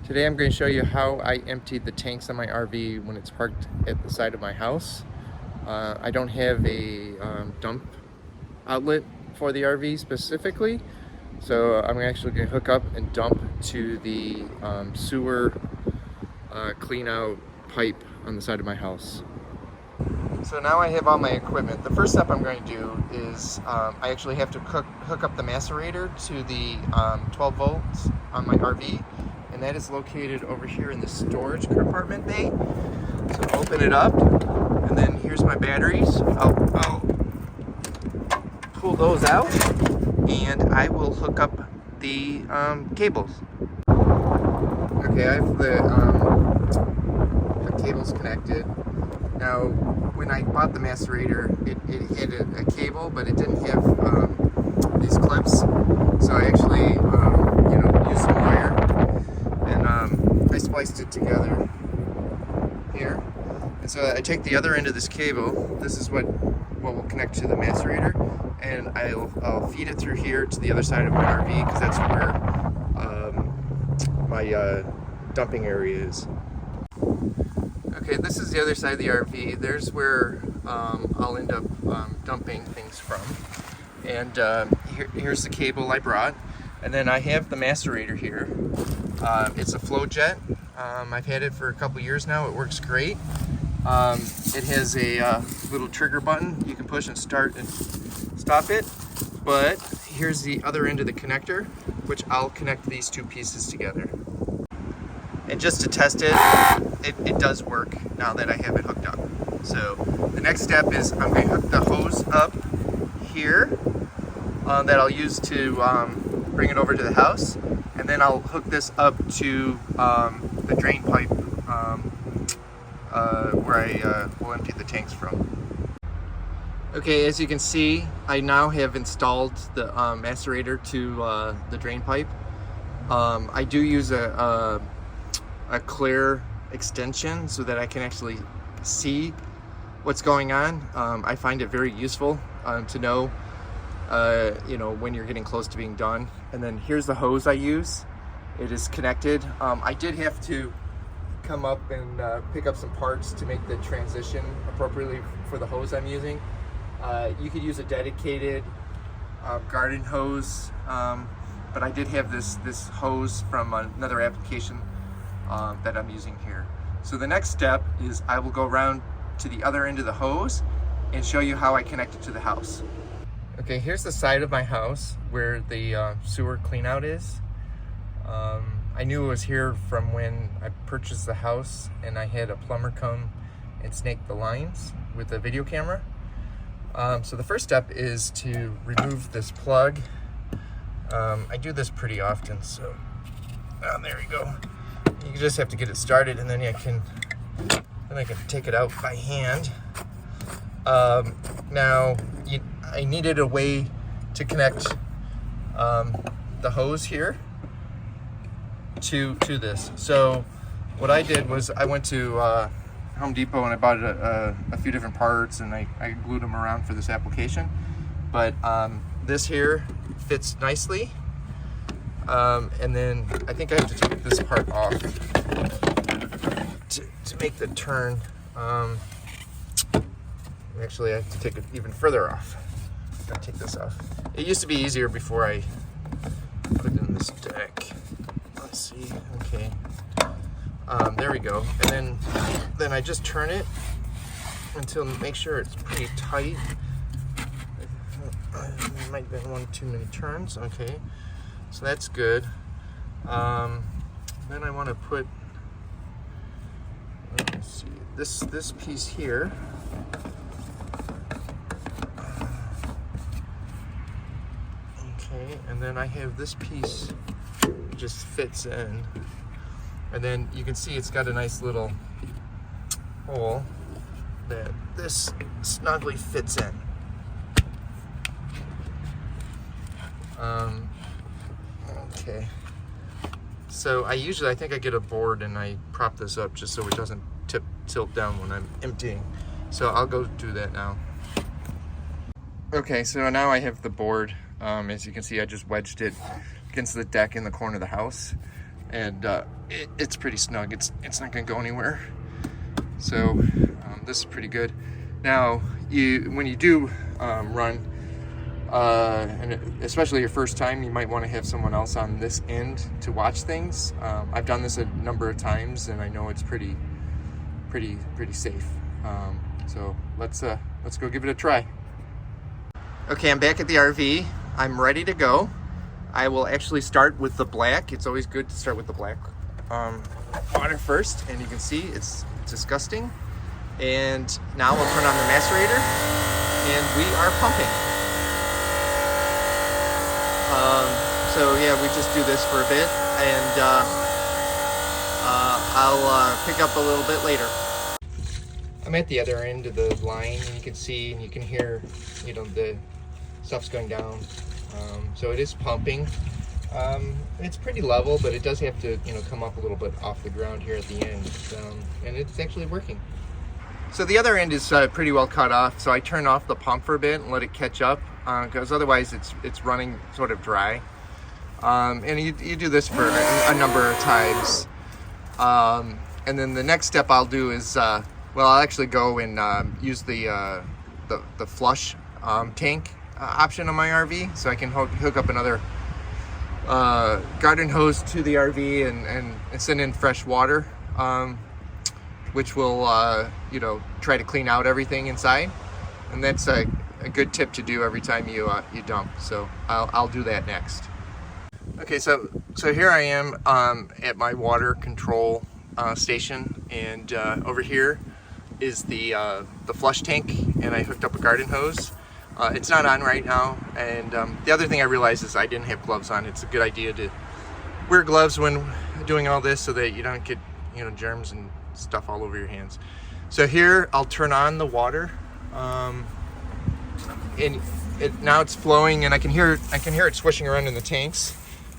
Today I'm going to show you how I emptied the tanks on my RV when it's parked at the side of my house. I don't have a dump outlet for the RV specifically, so I'm actually going to hook up and dump to the sewer clean out pipe on the side of my house. So now I have all my equipment. The first step I'm going to do is I actually have to hook up the macerator to the 12 volts on my RV, and that is located over here in the storage compartment bay. So open it up, and then here's my batteries. I'll pull those out, and I will hook up the cables. Okay, I have the cables connected. Now, when I bought the macerator, it had a cable, but it didn't have these clips. So I actually, used some wire, and I spliced it together here. And so I take the other end of this cable. This is what will connect to the macerator, and I'll feed it through here to the other side of my RV, because that's where my dumping area is. Okay, this is the other side of the RV. There's where I'll end up dumping things from. And here's the cable I brought. And then I have the macerator here. It's a Flojet. I've had it for a couple years now. It works great. It has a little trigger button you can push and start and stop it. But here's the other end of the connector, which I'll connect these two pieces together. And just to test it, it does work now that I have it hooked up. So the next step is I'm going to hook the hose up here that I'll use to bring it over to the house. And then I'll hook this up to the drain pipe where I will empty the tanks from. Okay, as you can see, I now have installed the macerator to the drain pipe. I do use a clear extension so that I can actually see what's going on. I find it very useful to know, when you're getting close to being done. And then here's the hose I use. It is connected. I did have to come up and pick up some parts to make the transition appropriately for the hose I'm using. You could use a dedicated garden hose, but I did have this hose from another application that I'm using here. So the next step is I will go around to the other end of the hose and show you how I connect it to the house. Okay, here's the side of my house where the sewer cleanout is. I knew it was here from when I purchased the house, and I had a plumber come and snake the lines with a video camera. So the first step is to remove this plug. I do this pretty often, so there we go. You just have to get it started, and then I can take it out by hand. Now, I needed a way to connect the hose here to this. So what I did was I went to Home Depot and I bought a few different parts, and I glued them around for this application. But this here fits nicely. And then I think I have to take this part off to make the turn. Actually, I have to take it even further off. Gotta take this off. It used to be easier before I put it in this deck. Let's see. Okay. There we go. And then I just turn it until make sure it's pretty tight. It might have been one too many turns. Okay. So that's good. Then I want to put, let's see, this piece here. Okay, and then I have this piece that just fits in, and then you can see it's got a nice little hole that this snugly fits in. Okay, so I think I get a board and I prop this up just so it doesn't tilt down when I'm emptying. So I'll go do that now. Okay, so now I have the board. As you can see, I just wedged it against the deck in the corner of the house. and it's pretty snug. It's not going to go anywhere. So this is pretty good. Now, when you do run, and especially your first time, you might want to have someone else on this end to watch things. I've done this a number of times, and I know it's pretty safe. So let's go give it a try. Okay, I'm back at the RV. I'm ready to go. I will actually start with the black. It's always good to start with the black water first, and you can see it's disgusting. And now we'll turn on the macerator, and we are pumping. So yeah, we just do this for a bit, and I'll pick up a little bit later. I'm at the other end of the line, and you can see and you can hear, the stuff's going down. So it is pumping. It's pretty level, but it does have to, come up a little bit off the ground here at the end, and it's actually working. So the other end is pretty well cut off, so I turn off the pump for a bit and let it catch up, because otherwise it's running sort of dry. And you do this for a number of times. And then the next step I'll do is, I'll actually go and use the flush tank option on my RV, so I can hook up another garden hose to the RV and send in fresh water, which will try to clean out everything inside. And that's a good tip to do every time you dump. So I'll do that next. Okay, so here I am at my water control station, and over here is the flush tank, and I hooked up a garden hose. It's not on right now, and the other thing I realized is I didn't have gloves on. It's a good idea to wear gloves when doing all this so that you don't get germs and stuff all over your hands. So here I'll turn on the water, and now it's flowing, and I can hear it swishing around in the tanks.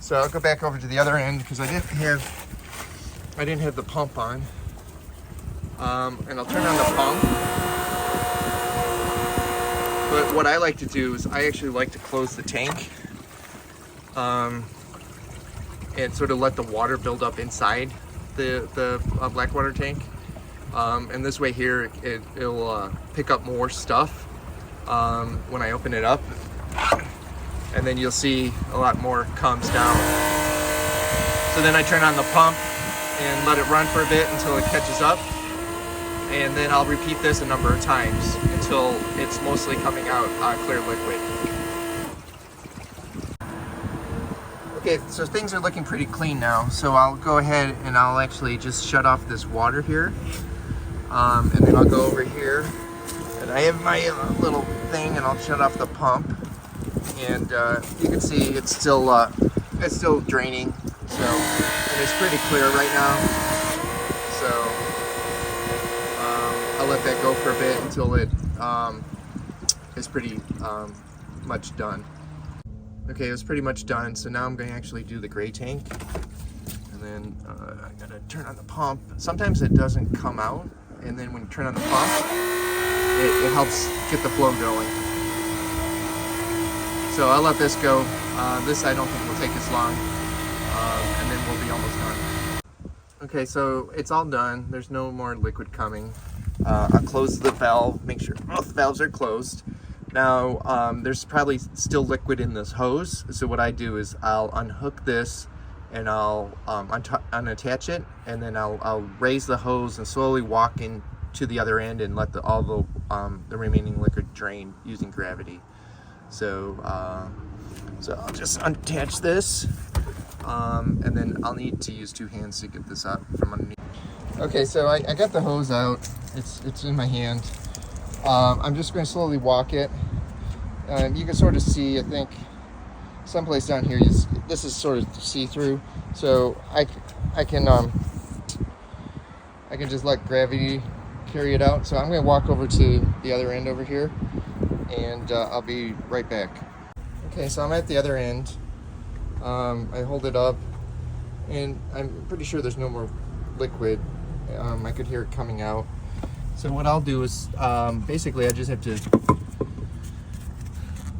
So I'll go back over to the other end because I didn't have the pump on, and I'll turn on the pump. But what I like to do is I actually like to close the tank, and sort of let the water build up inside the black water tank. And this way here, it'll pick up more stuff when I open it up. And then you'll see a lot more comes down. So then I turn on the pump and let it run for a bit until it catches up. And then I'll repeat this a number of times until it's mostly coming out clear liquid. Okay, so things are looking pretty clean now. So I'll go ahead and I'll actually just shut off this water here. And then I'll go over here, and I have my little thing, and I'll shut off the pump. And you can see it's still draining, so, and it's pretty clear right now. So I'll let that go for a bit until it is pretty much done. Okay, it was pretty much done. So now I'm going to actually do the gray tank, and then I'm going to turn on the pump. Sometimes it doesn't come out, and then when you turn on the pump, it helps get the flow going. So I'll let this go. This I don't think will take as long, and then we'll be almost done. Okay, so it's all done. There's no more liquid coming. I'll close the valve, make sure both valves are closed. Now, there's probably still liquid in this hose, so what I do is I'll unhook this, and I'll unattach it, and then I'll raise the hose and slowly walk in to the other end and let all the remaining liquid drain using gravity. So I'll just unattach this, and then I'll need to use two hands to get this out from underneath. Okay, so I got the hose out. It's in my hand. I'm just going to slowly walk it. You can sort of see, I think, someplace down here. This is sort of see-through, so I can just let gravity carry it out. So I'm going to walk over to the other end over here, and I'll be right back. Okay, so I'm at the other end. I hold it up, and I'm pretty sure there's no more liquid. I could hear it coming out. So what I'll do is, basically I just have to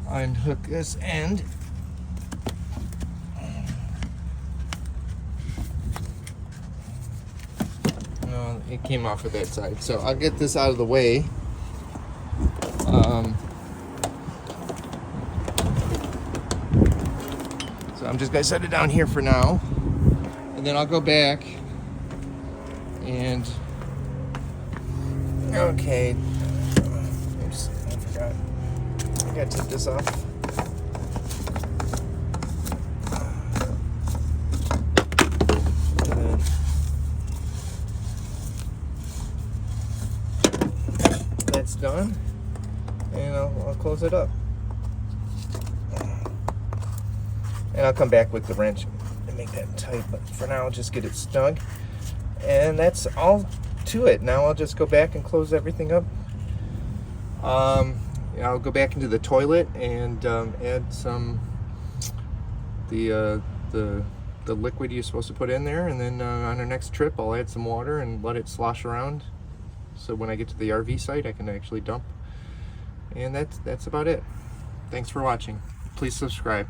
unhook this end. it came off of that side. So I'll get this out of the way. So I'm just gonna set it down here for now, and then I'll go back and okay. Oops, I forgot. I gotta take this off. That's done, and I'll close it up. And I'll come back with the wrench and make that tight, but for now I'll just get it snug. And that's all to it. Now I'll just go back and close everything up. I'll go back into the toilet and add some the liquid you're supposed to put in there, and then on our next trip I'll add some water and let it slosh around, so when I get to the RV site I can actually dump. And that's about it. Thanks for watching. Please subscribe.